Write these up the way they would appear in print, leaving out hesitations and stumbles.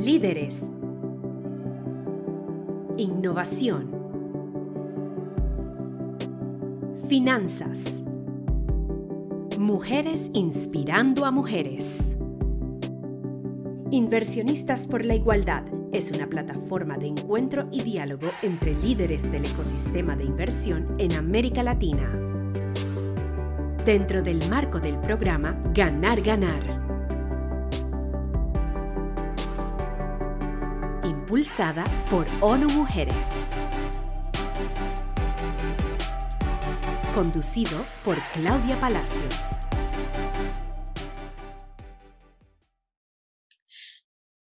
Líderes. Innovación. Finanzas. Mujeres inspirando a mujeres. Inversionistas por la Igualdad es una plataforma de encuentro y diálogo entre líderes del ecosistema de inversión en América Latina. Dentro del marco del programa Ganar, Ganar. Impulsada por ONU Mujeres. Conducido por Claudia Palacios.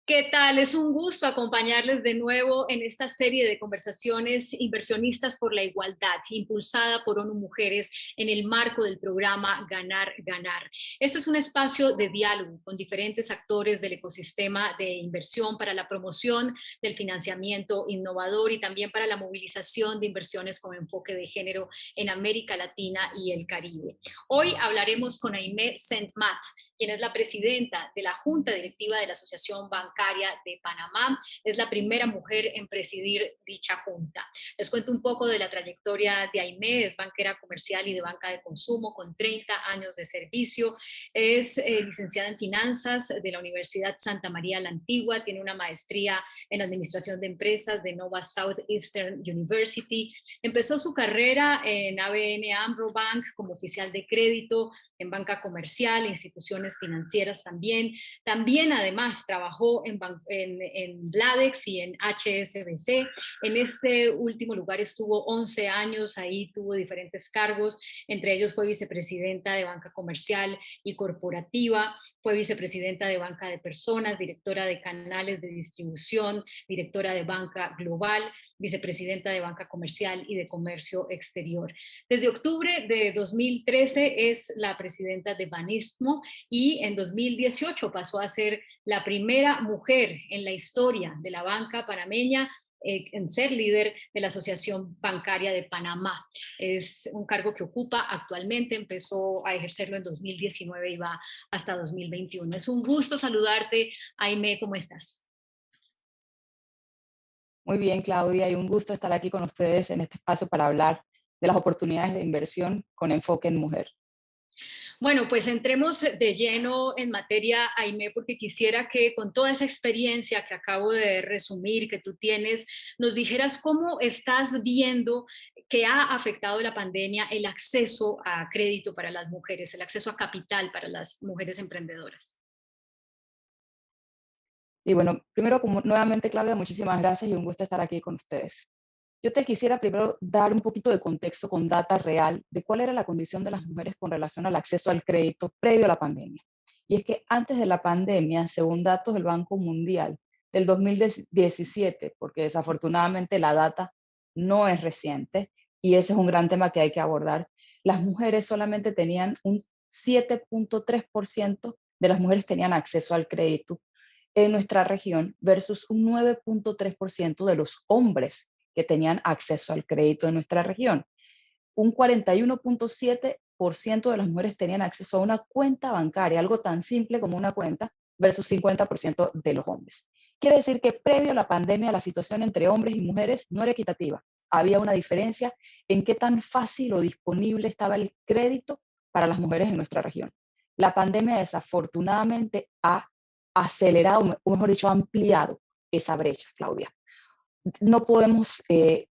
¿Qué tal? Es un gusto acompañarles de nuevo en esta serie de conversaciones Inversionistas por la Igualdad, impulsada por ONU Mujeres en el marco del programa Ganar, Ganar. Este es un espacio de diálogo con diferentes actores del ecosistema de inversión para la promoción del financiamiento innovador y también para la movilización de inversiones con enfoque de género en América Latina y el Caribe. Hoy hablaremos con Aimé Saint-Mat, quien es la presidenta de la Junta Directiva de la Asociación Bancaria de Panamá. Es la primera mujer en presidir dicha junta. Les cuento un poco de la trayectoria de Aimé. Es banquera comercial y de banca de consumo con 30 años de servicio. Es licenciada en finanzas de la Universidad Santa María la Antigua. Tiene una maestría en administración de empresas de Nova Southeastern University. Empezó su carrera en ABN AMRO Bank como oficial de crédito, en banca comercial, instituciones financieras también. También además trabajó en Bladex y en HSBC. En este último lugar estuvo 11 años, ahí tuvo diferentes cargos, entre ellos fue vicepresidenta de banca comercial y corporativa, fue vicepresidenta de banca de personas, directora de canales de distribución, directora de banca global, vicepresidenta de banca comercial y de comercio exterior. Desde octubre de 2013 es la presidenta de Banismo y en 2018 pasó a ser la primera mujer en la historia de la banca panameña en ser líder de la Asociación Bancaria de Panamá. Es un cargo que ocupa actualmente, empezó a ejercerlo en 2019 y va hasta 2021. Es un gusto saludarte, Aimé, ¿cómo estás? Muy bien, Claudia, y un gusto estar aquí con ustedes en este espacio para hablar de las oportunidades de inversión con enfoque en mujer. Bueno, pues entremos de lleno en materia, Aimé, porque quisiera que con toda esa experiencia que acabo de resumir, que tú tienes, nos dijeras cómo estás viendo que ha afectado la pandemia el acceso a crédito para las mujeres, el acceso a capital para las mujeres emprendedoras. Y bueno, primero, como nuevamente, Claudia, muchísimas gracias y un gusto estar aquí con ustedes. Yo te quisiera primero dar un poquito de contexto con data real de cuál era la condición de las mujeres con relación al acceso al crédito previo a la pandemia. Y es que antes de la pandemia, según datos del Banco Mundial del 2017, porque desafortunadamente la data no es reciente, y ese es un gran tema que hay que abordar, las mujeres solamente tenían un 7.3% de las mujeres tenían acceso al crédito en nuestra región versus un 9.3% de los hombres que tenían acceso al crédito en nuestra región. Un 41.7% de las mujeres tenían acceso a una cuenta bancaria, algo tan simple como una cuenta, versus 50% de los hombres. Quiere decir que previo a la pandemia la situación entre hombres y mujeres no era equitativa. Había una diferencia en qué tan fácil o disponible estaba el crédito para las mujeres en nuestra región. La pandemia desafortunadamente ha acelerado, o mejor dicho, ha ampliado esa brecha, Claudia. No podemos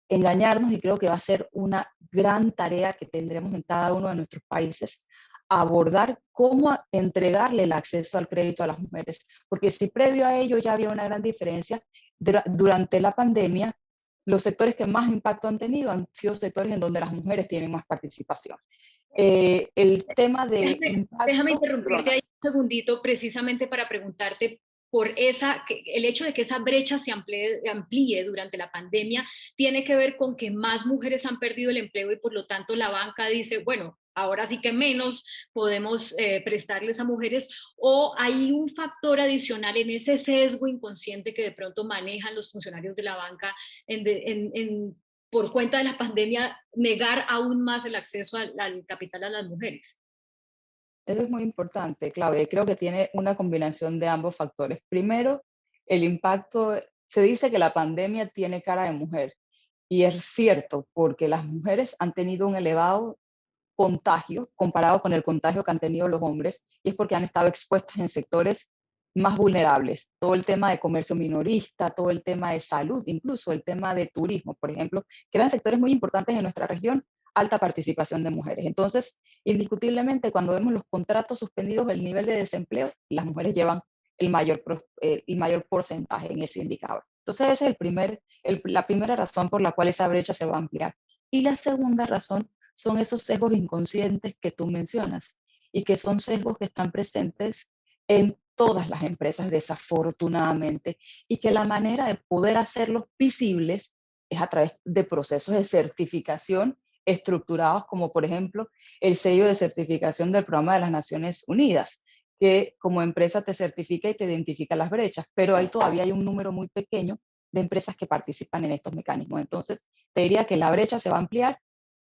engañarnos y creo que va a ser una gran tarea que tendremos en cada uno de nuestros países abordar cómo entregarle el acceso al crédito a las mujeres, porque si previo a ello ya había una gran diferencia, durante la pandemia los sectores que más impacto han tenido han sido sectores en donde las mujeres tienen más participación. El tema de Déjame impacto, interrumpirte perdona. ahí un segundito precisamente para preguntarte por el hecho de que esa brecha se amplíe durante la pandemia tiene que ver con que más mujeres han perdido el empleo y por lo tanto la banca dice, bueno, ahora sí que menos podemos prestarles a mujeres, o hay un factor adicional en ese sesgo inconsciente que de pronto manejan los funcionarios de la banca por cuenta de la pandemia, negar aún más el acceso al capital a las mujeres. Eso es muy importante, Claudia, y creo que tiene una combinación de ambos factores. Primero, el impacto, se dice que la pandemia tiene cara de mujer, y es cierto, porque las mujeres han tenido un elevado contagio comparado con el contagio que han tenido los hombres, y es porque han estado expuestas en sectores más vulnerables. Todo el tema de comercio minorista, todo el tema de salud, incluso el tema de turismo, por ejemplo, que eran sectores muy importantes en nuestra región, alta participación de mujeres. Entonces, indiscutiblemente, cuando vemos los contratos suspendidos, el nivel de desempleo, las mujeres llevan el mayor porcentaje en ese indicador. Entonces, esa es la primera razón por la cual esa brecha se va a ampliar. Y la segunda razón son esos sesgos inconscientes que tú mencionas y que son sesgos que están presentes en todas las empresas, desafortunadamente, y que la manera de poder hacerlos visibles es a través de procesos de certificación estructurados, como por ejemplo el sello de certificación del Programa de las Naciones Unidas, que como empresa te certifica y te identifica las brechas, pero ahí todavía hay un número muy pequeño de empresas que participan en estos mecanismos. Entonces, te diría que la brecha se va a ampliar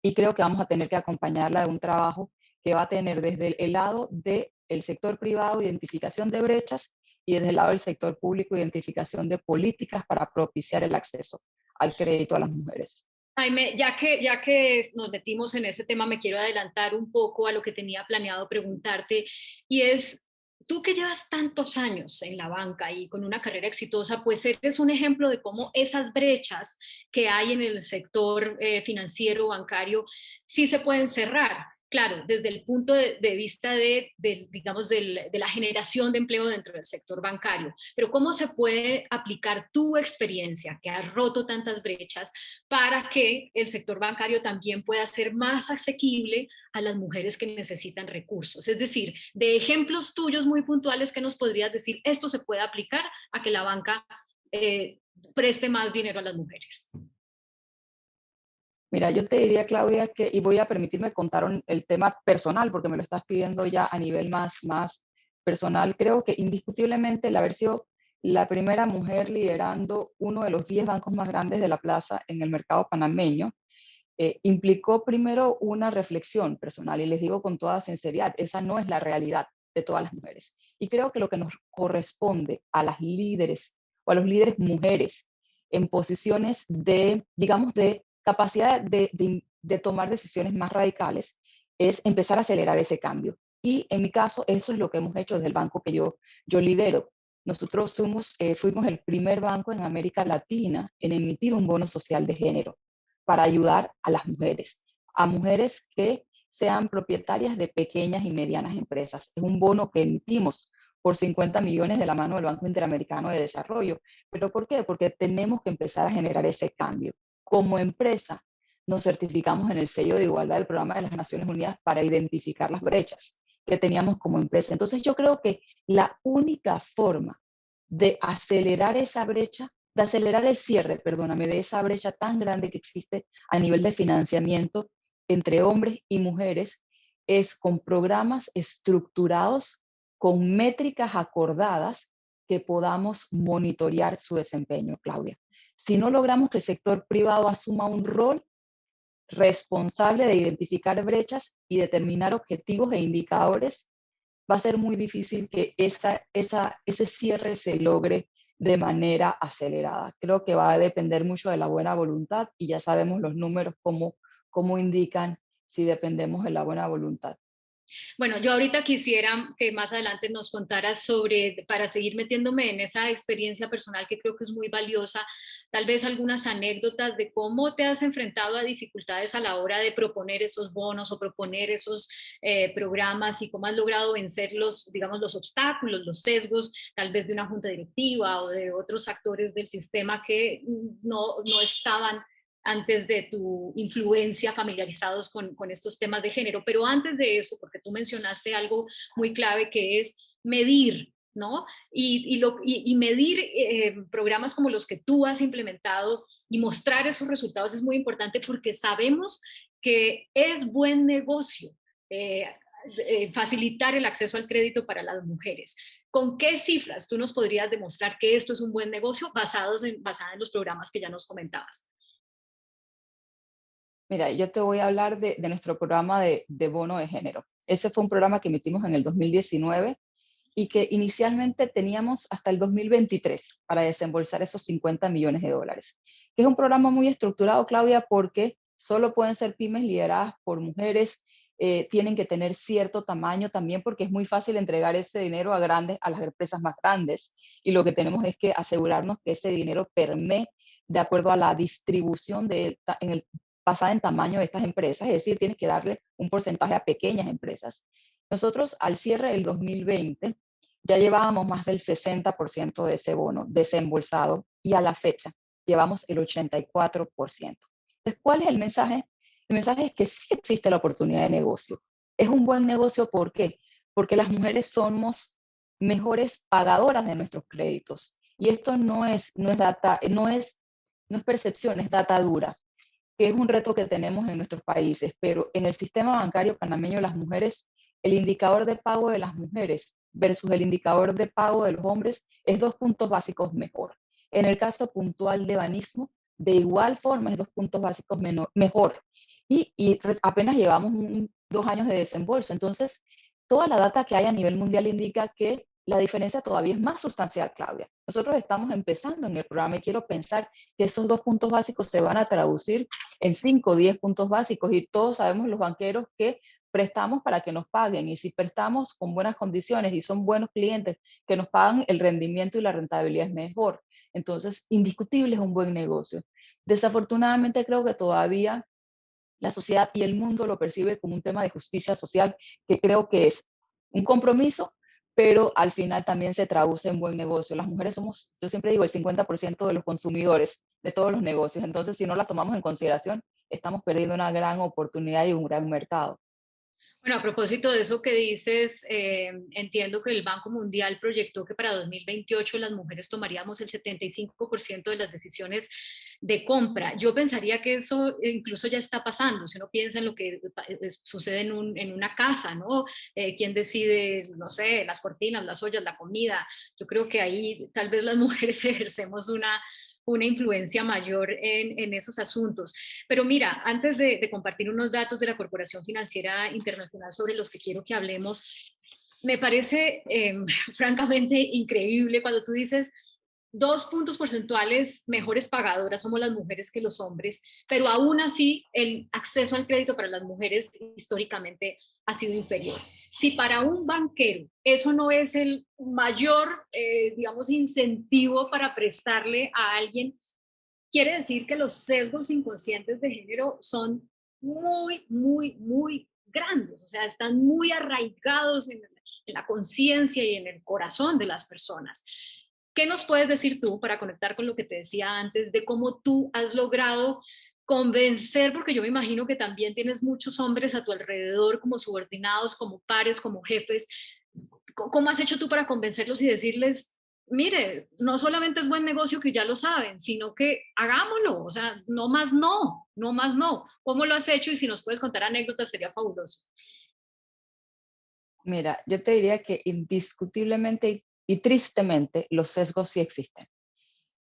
y creo que vamos a tener que acompañarla de un trabajo que va a tener desde el lado del sector privado identificación de brechas y desde el lado del sector público identificación de políticas para propiciar el acceso al crédito a las mujeres. Jaime, ya que nos metimos en ese tema, me quiero adelantar un poco a lo que tenía planeado preguntarte, y es, tú que llevas tantos años en la banca y con una carrera exitosa, pues eres un ejemplo de cómo esas brechas que hay en el sector financiero, bancario, sí se pueden cerrar. Claro, desde el punto de vista digamos, de la generación de empleo dentro del sector bancario, pero ¿cómo se puede aplicar tu experiencia que has roto tantas brechas para que el sector bancario también pueda ser más asequible a las mujeres que necesitan recursos? Es decir, de ejemplos tuyos muy puntuales que nos podrías decir, esto se puede aplicar a que la banca eh, preste más dinero a las mujeres. Mira, yo te diría, Claudia, que, y voy a permitirme contar el tema personal, porque me lo estás pidiendo ya a nivel más personal. Creo que indiscutiblemente el haber sido la primera mujer liderando uno de los 10 bancos más grandes de la plaza en el mercado panameño, implicó primero una reflexión personal, y les digo con toda sinceridad, esa no es la realidad de todas las mujeres. Y creo que lo que nos corresponde a las líderes o a los líderes mujeres en posiciones de, digamos, de capacidad de tomar decisiones más radicales es empezar a acelerar ese cambio. Y en mi caso, eso es lo que hemos hecho desde el banco que yo lidero. Nosotros fuimos el primer banco en América Latina en emitir un bono social de género para ayudar a mujeres que sean propietarias de pequeñas y medianas empresas. Es un bono que emitimos por 50 millones de la mano del Banco Interamericano de Desarrollo. ¿Pero por qué? Porque tenemos que empezar a generar ese cambio. Como empresa, nos certificamos en el sello de igualdad del Programa de las Naciones Unidas para identificar las brechas que teníamos como empresa. Entonces yo creo que la única forma de acelerar esa brecha, de acelerar el cierre, perdóname, de esa brecha tan grande que existe a nivel de financiamiento entre hombres y mujeres, es con programas estructurados, con métricas acordadas que podamos monitorear su desempeño, Claudia. Si no logramos que el sector privado asuma un rol responsable de identificar brechas y determinar objetivos e indicadores, va a ser muy difícil que ese cierre se logre de manera acelerada. Creo que va a depender mucho de la buena voluntad, y ya sabemos los números cómo indican si dependemos de la buena voluntad. Bueno, yo ahorita quisiera que más adelante nos contaras sobre, para seguir metiéndome en esa experiencia personal que creo que es muy valiosa, tal vez algunas anécdotas de cómo te has enfrentado a dificultades a la hora de proponer esos bonos o proponer esos programas, y cómo has logrado vencer los, digamos, los obstáculos, los sesgos, tal vez de una junta directiva o de otros actores del sistema que no estaban antes de tu influencia familiarizados con estos temas de género. Pero antes de eso, porque tú mencionaste algo muy clave que es medir, ¿no? Y medir programas como los que tú has implementado y mostrar esos resultados es muy importante, porque sabemos que es buen negocio facilitar el acceso al crédito para las mujeres. ¿Con qué cifras tú nos podrías demostrar que esto es un buen negocio basada en los programas que ya nos comentabas? Mira, yo te voy a hablar de nuestro programa de bono de género. Ese fue un programa que emitimos en el 2019 y que inicialmente teníamos hasta el 2023 para desembolsar esos 50 millones de dólares, que es un programa muy estructurado, Claudia, porque solo pueden ser pymes lideradas por mujeres, tienen que tener cierto tamaño también porque es muy fácil entregar ese dinero a las empresas más grandes, y lo que tenemos es que asegurarnos que ese dinero permee de acuerdo a la distribución basada en tamaño de estas empresas, es decir, tienes que darle un porcentaje a pequeñas empresas. Nosotros al cierre del 2020 ya llevábamos más del 60% de ese bono desembolsado y a la fecha llevamos el 84%. Entonces, ¿cuál es el mensaje? El mensaje es que sí existe la oportunidad de negocio. Es un buen negocio, ¿por qué? Porque las mujeres somos mejores pagadoras de nuestros créditos. Y esto no es percepción, es data dura, que es un reto que tenemos en nuestros países, pero en el sistema bancario panameño las mujeres, el indicador de pago de las mujeres versus el indicador de pago de los hombres es 2 puntos básicos mejor. En el caso puntual de Banismo, de igual forma es 2 puntos básicos mejor. Y apenas llevamos 2 años de desembolso. Entonces, toda la data que hay a nivel mundial indica que la diferencia todavía es más sustancial, Claudia. Nosotros estamos empezando en el programa y quiero pensar que esos 2 puntos básicos se van a traducir en 5 o 10 puntos básicos, y todos sabemos los banqueros que prestamos para que nos paguen, y si prestamos con buenas condiciones y son buenos clientes que nos pagan, el rendimiento y la rentabilidad es mejor. Entonces, indiscutible es un buen negocio. Desafortunadamente creo que todavía la sociedad y el mundo lo percibe como un tema de justicia social, que creo que es un compromiso, pero al final también se traduce en buen negocio. Las mujeres somos, yo siempre digo, el 50% de los consumidores de todos los negocios. Entonces, si no la tomamos en consideración, estamos perdiendo una gran oportunidad y un gran mercado. Bueno, a propósito de eso que dices, entiendo que el Banco Mundial proyectó que para 2028 las mujeres tomaríamos el 75% de las decisiones de compra. Yo pensaría que eso incluso ya está pasando, si uno piensa en lo que sucede en una casa, ¿no? ¿Quién decide, no sé, las cortinas, las ollas, la comida? Yo creo que ahí tal vez las mujeres ejercemos una influencia mayor en esos asuntos. Pero mira, antes de compartir unos datos de la Corporación Financiera Internacional sobre los que quiero que hablemos, me parece francamente increíble cuando tú dices 2 puntos porcentuales mejores pagadoras somos las mujeres que los hombres, pero aún así el acceso al crédito para las mujeres históricamente ha sido inferior. Si para un banquero eso no es el mayor, digamos, incentivo para prestarle a alguien, quiere decir que los sesgos inconscientes de género son muy, muy, muy grandes, o sea, están muy arraigados en la conciencia y en el corazón de las personas. ¿Qué nos puedes decir tú para conectar con lo que te decía antes de cómo tú has logrado convencer, porque yo me imagino que también tienes muchos hombres a tu alrededor como subordinados, como pares, como jefes? ¿Cómo has hecho tú para convencerlos y decirles, mire, no solamente es buen negocio que ya lo saben, sino que hagámoslo, o sea, no más no, no más no? ¿Cómo lo has hecho? Y si nos puedes contar anécdotas sería fabuloso. Mira, yo te diría que indiscutiblemente y tristemente los sesgos sí existen.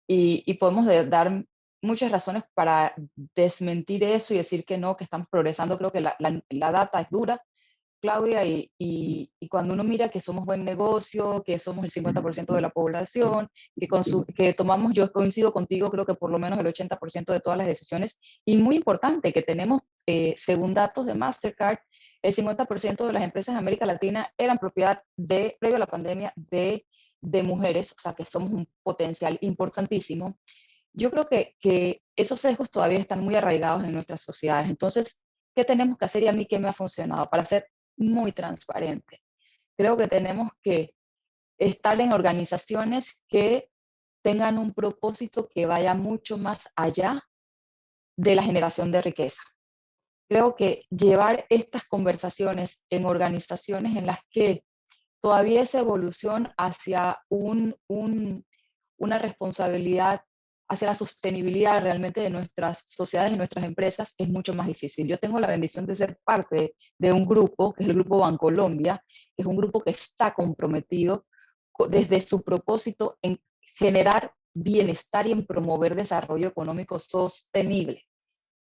Y podemos dar muchas razones para desmentir eso y decir que no, que estamos progresando. Creo que la data es dura, Claudia, y cuando uno mira que somos buen negocio, que somos el 50% de la población, que tomamos, yo coincido contigo, creo que por lo menos el 80% de todas las decisiones, y muy importante que tenemos, según datos de Mastercard, el 50% de las empresas de América Latina eran propiedad previo a la pandemia, de mujeres, o sea que somos un potencial importantísimo. Yo creo que esos sesgos todavía están muy arraigados en nuestras sociedades. Entonces, ¿qué tenemos que hacer y a mí qué me ha funcionado? Para ser muy transparente, creo que tenemos que estar en organizaciones que tengan un propósito que vaya mucho más allá de la generación de riqueza. Creo que llevar estas conversaciones en organizaciones en las que todavía esa evolución hacia una responsabilidad, hacia la sostenibilidad realmente de nuestras sociedades y nuestras empresas es mucho más difícil. Yo tengo la bendición de ser parte de un grupo, que es el Grupo Bancolombia, que es un grupo que está comprometido desde su propósito en generar bienestar y en promover desarrollo económico sostenible.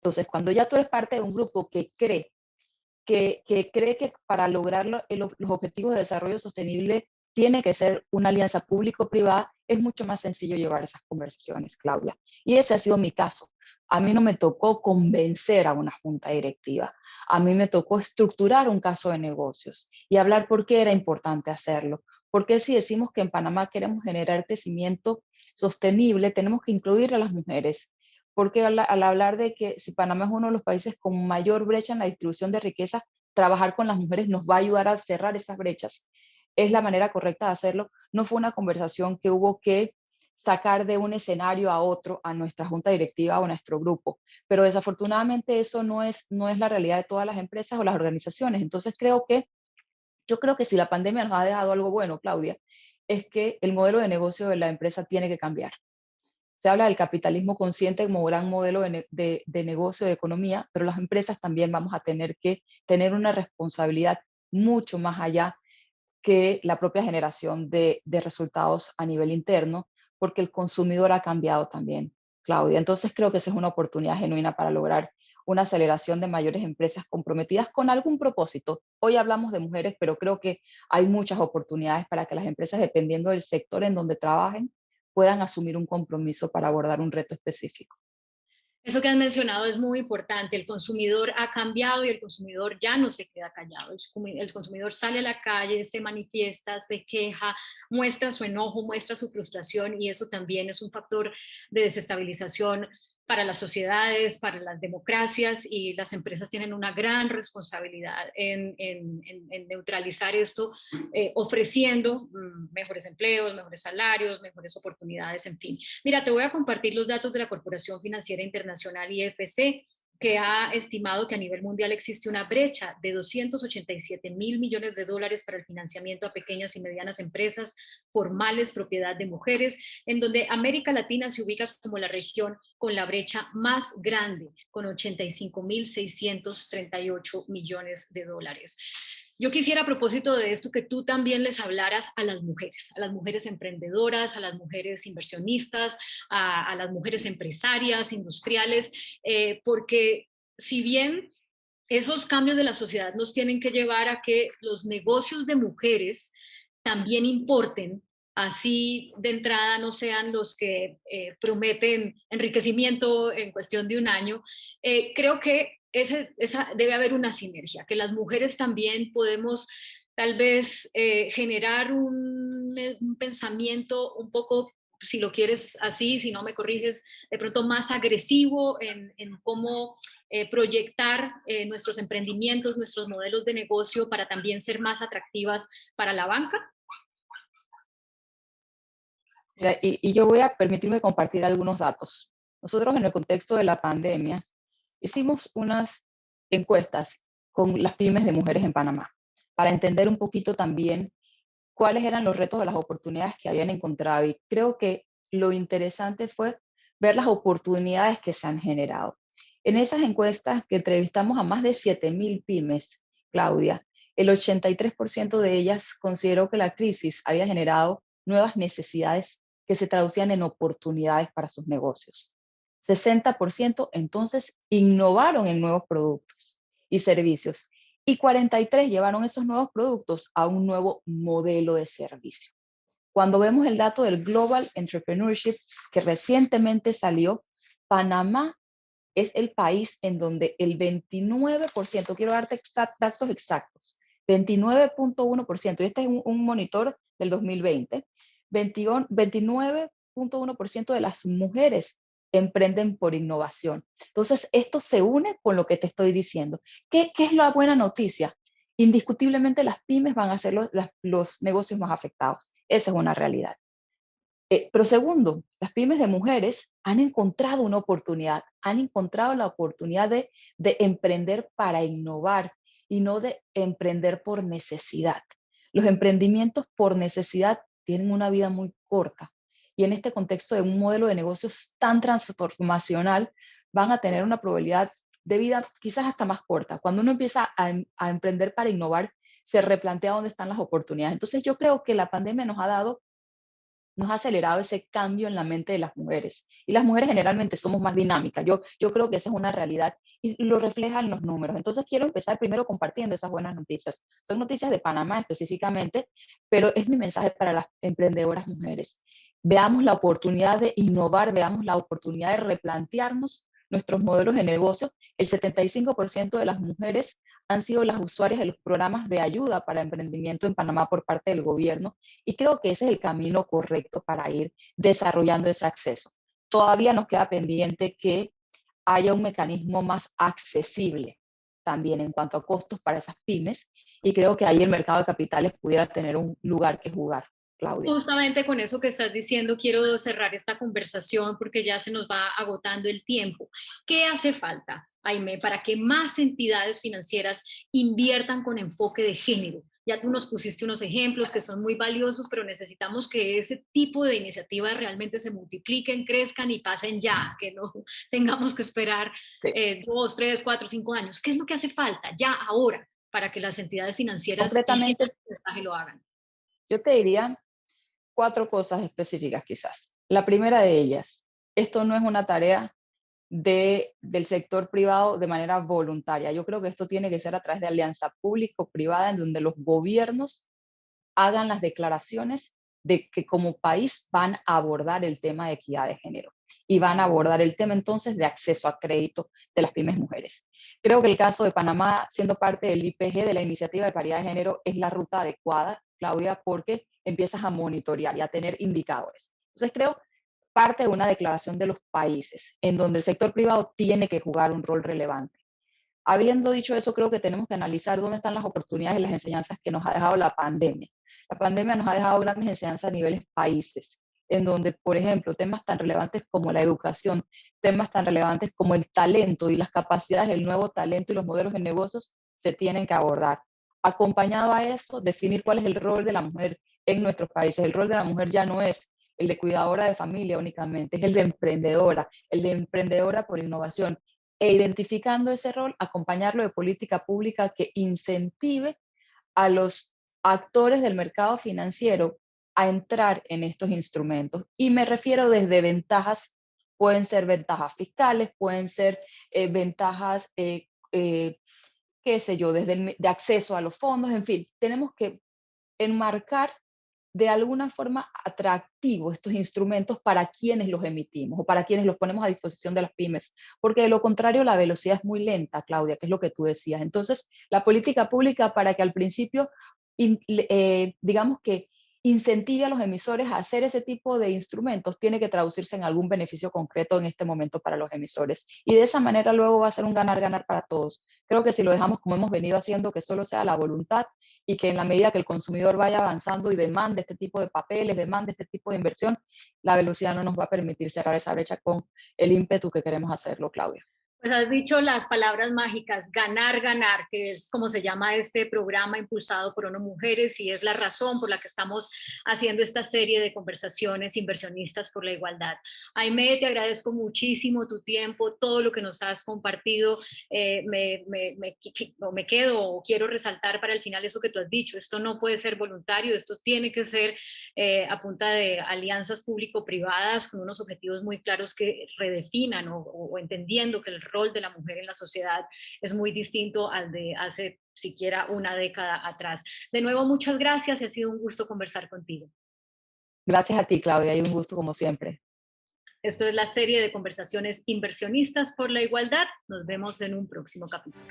Entonces, cuando ya tú eres parte de un grupo que cree que para lograr los objetivos de desarrollo sostenible tiene que ser una alianza público-privada, es mucho más sencillo llevar esas conversaciones, Claudia. Y ese ha sido mi caso. A mí no me tocó convencer a una junta directiva. A mí me tocó estructurar un caso de negocios y hablar por qué era importante hacerlo. Porque si decimos que en Panamá queremos generar crecimiento sostenible, tenemos que incluir a las mujeres. Porque al hablar de que si Panamá es uno de los países con mayor brecha en la distribución de riqueza, trabajar con las mujeres nos va a ayudar a cerrar esas brechas. Es la manera correcta de hacerlo. No fue una conversación que hubo que sacar de un escenario a otro, a nuestra junta directiva o a nuestro grupo. Pero desafortunadamente eso no es la realidad de todas las empresas o las organizaciones. Entonces yo creo que si la pandemia nos ha dejado algo bueno, Claudia, es que el modelo de negocio de la empresa tiene que cambiar. Se habla del capitalismo consciente como gran modelo de negocio, de economía, pero las empresas también vamos a tener que tener una responsabilidad mucho más allá que la propia generación de resultados a nivel interno, porque el consumidor ha cambiado también, Claudia. Entonces creo que esa es una oportunidad genuina para lograr una aceleración de mayores empresas comprometidas con algún propósito. Hoy hablamos de mujeres, pero creo que hay muchas oportunidades para que las empresas, dependiendo del sector en donde trabajen, puedan asumir un compromiso para abordar un reto específico. Eso que has mencionado es muy importante. El consumidor ha cambiado y el consumidor ya no se queda callado. El consumidor sale a la calle, se manifiesta, se queja, muestra su enojo, muestra su frustración y eso también es un factor de desestabilización para las sociedades, para las democracias y las empresas tienen una gran responsabilidad en neutralizar esto, ofreciendo mejores empleos, mejores salarios, mejores oportunidades, en fin. Mira, te voy a compartir los datos de la Corporación Financiera Internacional IFC, que ha estimado que a nivel mundial existe una brecha de 287 mil millones de dólares para el financiamiento a pequeñas y medianas empresas formales, propiedad de mujeres, en donde América Latina se ubica como la región con la brecha más grande, con 85.638 millones de dólares. Yo quisiera a propósito de esto que tú también les hablaras a las mujeres emprendedoras, a las mujeres inversionistas, a las mujeres empresarias, industriales, porque si bien esos cambios de la sociedad nos tienen que llevar a que los negocios de mujeres también importen, así de entrada no sean los que prometen enriquecimiento en cuestión de un año, creo que debe haber una sinergia, que las mujeres también podemos tal vez generar un pensamiento un poco, si lo quieres así, si no me corriges, de pronto más agresivo en cómo proyectar nuestros emprendimientos, nuestros modelos de negocio para también ser más atractivas para la banca. Mira, y yo voy a permitirme compartir algunos datos. Nosotros en el contexto de la pandemia hicimos unas encuestas con las pymes de mujeres en Panamá para entender un poquito también cuáles eran los retos o las oportunidades que habían encontrado. Y creo que lo interesante fue ver las oportunidades que se han generado. En esas encuestas que entrevistamos a más de 7.000 pymes, Claudia, el 83% de ellas consideró que la crisis había generado nuevas necesidades que se traducían en oportunidades para sus negocios. 60% entonces innovaron en nuevos productos y servicios y 43 llevaron esos nuevos productos a un nuevo modelo de servicio. Cuando vemos el dato del Global Entrepreneurship que recientemente salió, Panamá es el país en donde el 29%, quiero darte datos exactos, 29.1%, y este es un monitor del 2020, 29.1% de las mujeres emprenden por innovación. Entonces, esto se une con lo que te estoy diciendo. ¿Qué es la buena noticia? Indiscutiblemente las pymes van a ser los negocios más afectados. Esa es una realidad. Pero segundo, las pymes de mujeres han encontrado una oportunidad, han encontrado la oportunidad de emprender para innovar y no de emprender por necesidad. Los emprendimientos por necesidad tienen una vida muy corta y en este contexto de un modelo de negocios tan transformacional van a tener una probabilidad de vida quizás hasta más corta. Cuando uno empieza a emprender para innovar, se replantea dónde están las oportunidades. Entonces yo creo que la pandemia nos ha dado nos ha acelerado ese cambio en la mente de las mujeres. Y las mujeres generalmente somos más dinámicas. Yo creo que esa es una realidad y lo reflejan los números. Entonces quiero empezar primero compartiendo esas buenas noticias. Son noticias de Panamá específicamente, pero es mi mensaje para las emprendedoras mujeres. Veamos la oportunidad de innovar, veamos la oportunidad de replantearnos nuestros modelos de negocio. El 75% de las mujeres han sido las usuarias de los programas de ayuda para emprendimiento en Panamá por parte del gobierno y creo que ese es el camino correcto para ir desarrollando ese acceso. Todavía nos queda pendiente que haya un mecanismo más accesible también en cuanto a costos para esas pymes y creo que ahí el mercado de capitales pudiera tener un lugar que jugar, Claudia. Justamente con eso que estás diciendo, quiero cerrar esta conversación porque ya se nos va agotando el tiempo. ¿Qué hace falta, Aimee, para que más entidades financieras inviertan con enfoque de género? Ya tú nos pusiste unos ejemplos que son muy valiosos, pero necesitamos que ese tipo de iniciativas realmente se multipliquen, crezcan y pasen ya, que no tengamos que esperar Sí, 2, 3, 4, 5 años. ¿Qué es lo que hace falta ya ahora para que las entidades financieras y concretamente este mensaje lo hagan? yo te diría 4 cosas específicas quizás. La primera de ellas, esto no es una tarea del sector privado de manera voluntaria. Yo creo que esto tiene que ser a través de alianza público-privada en donde los gobiernos hagan las declaraciones de que como país van a abordar el tema de equidad de género y van a abordar el tema entonces de acceso a crédito de las pymes mujeres. Creo que el caso de Panamá, siendo parte del IPG, de la Iniciativa de Paridad de Género, es la ruta adecuada, Claudia, porque empiezas a monitorear y a tener indicadores. Entonces creo parte de una declaración de los países en donde el sector privado tiene que jugar un rol relevante. Habiendo dicho eso, creo que tenemos que analizar dónde están las oportunidades y las enseñanzas que nos ha dejado la pandemia. La pandemia nos ha dejado grandes enseñanzas a niveles países, en donde, por ejemplo, temas tan relevantes como la educación, temas tan relevantes como el talento y las capacidades del nuevo talento y los modelos de negocios se tienen que abordar. Acompañado a eso, definir cuál es el rol de la mujer en nuestros países. El rol de la mujer ya no es el de cuidadora de familia únicamente, es el de emprendedora por innovación, e identificando ese rol, acompañarlo de política pública que incentive a los actores del mercado financiero a entrar en estos instrumentos. Y me refiero desde ventajas, pueden ser ventajas fiscales, pueden ser ventajas, qué sé yo, desde de acceso a los fondos, en fin, tenemos que enmarcar de alguna forma atractivo estos instrumentos para quienes los emitimos o para quienes los ponemos a disposición de las pymes, porque de lo contrario la velocidad es muy lenta, Claudia, que es lo que tú decías. Entonces, la política pública para que al principio, digamos que incentive a los emisores a hacer ese tipo de instrumentos, tiene que traducirse en algún beneficio concreto en este momento para los emisores. Y de esa manera luego va a ser un ganar-ganar para todos. Creo que si lo dejamos como hemos venido haciendo, que solo sea la voluntad y que en la medida que el consumidor vaya avanzando y demande este tipo de papeles, demande este tipo de inversión, la velocidad no nos va a permitir cerrar esa brecha con el ímpetu que queremos hacerlo, Claudia. Pues has dicho las palabras mágicas, ganar, ganar, que es como se llama este programa impulsado por ONU Mujeres y es la razón por la que estamos haciendo esta serie de conversaciones inversionistas por la igualdad. Aimee, te agradezco muchísimo tu tiempo, todo lo que nos has compartido. Me quedo o quiero resaltar para el final eso que tú has dicho. Esto no puede ser voluntario, esto tiene que ser a punta de alianzas público-privadas con unos objetivos muy claros que redefinan o entendiendo que el rol de la mujer en la sociedad es muy distinto al de hace siquiera una década atrás. De nuevo, muchas gracias y ha sido un gusto conversar contigo. Gracias a ti, Claudia, y un gusto como siempre. Esto es la serie de conversaciones inversionistas por la igualdad. Nos vemos en un próximo capítulo.